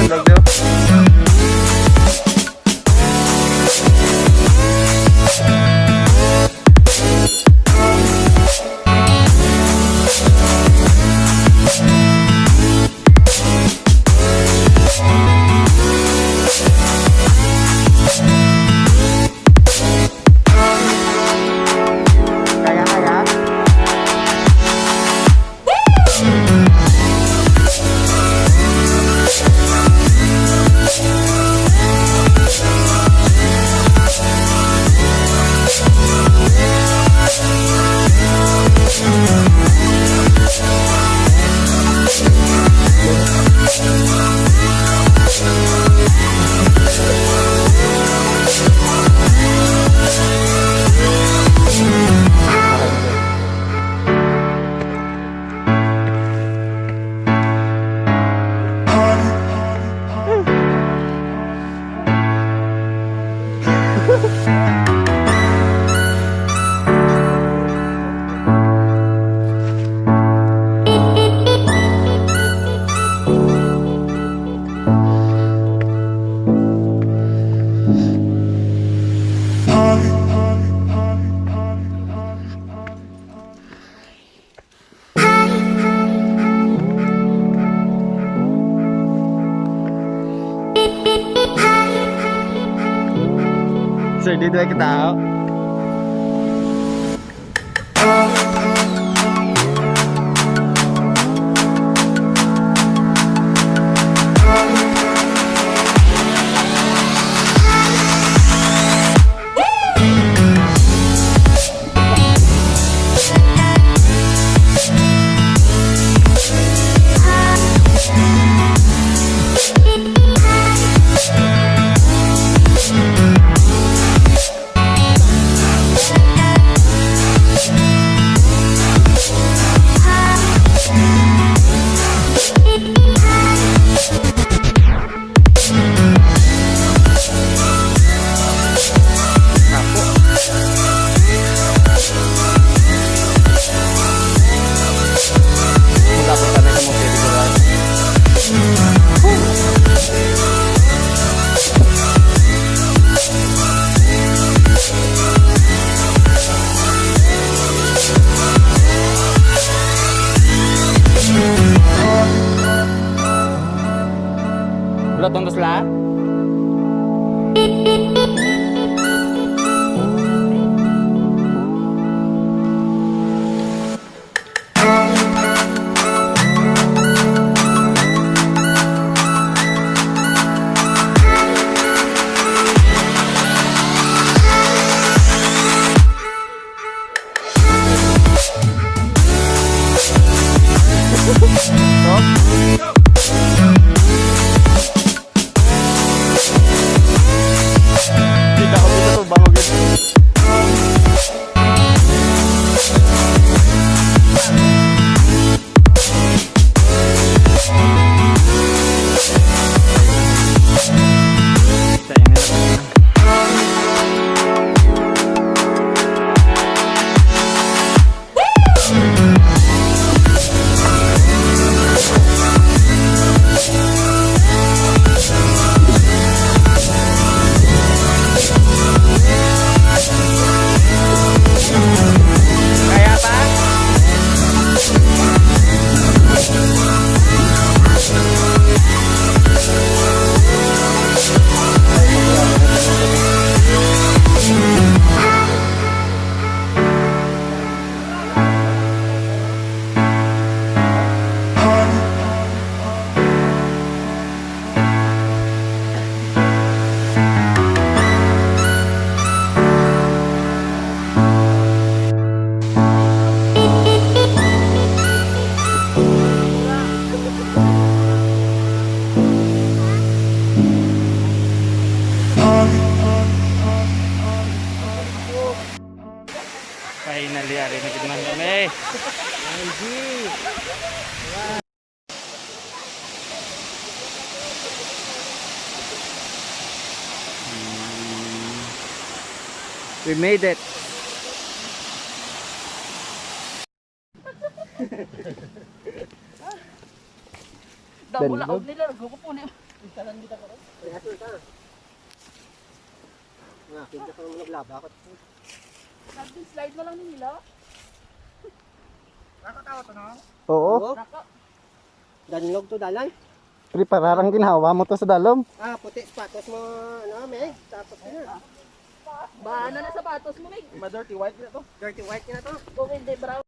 vlog nyo. Sir, dito na kita ako. Ulat tontos lah. Finally, ari na kita man kami. We made it. Double out nila, nagkukupunin. Instalan kita ko rin. Rehato ka. Nga, pinta ka naman naglaba. Slide mo lang nila. Nakatawa to na? Oo. Danlog to dalan. Pre, parang ginawa mo to sa dalom. Ah, puti sapatos mo, ano, Meg? Tapos na. Bahala na sapatos mo, Meg. Ma-dirty white na to. Dirty white na to. Kung hindi brown.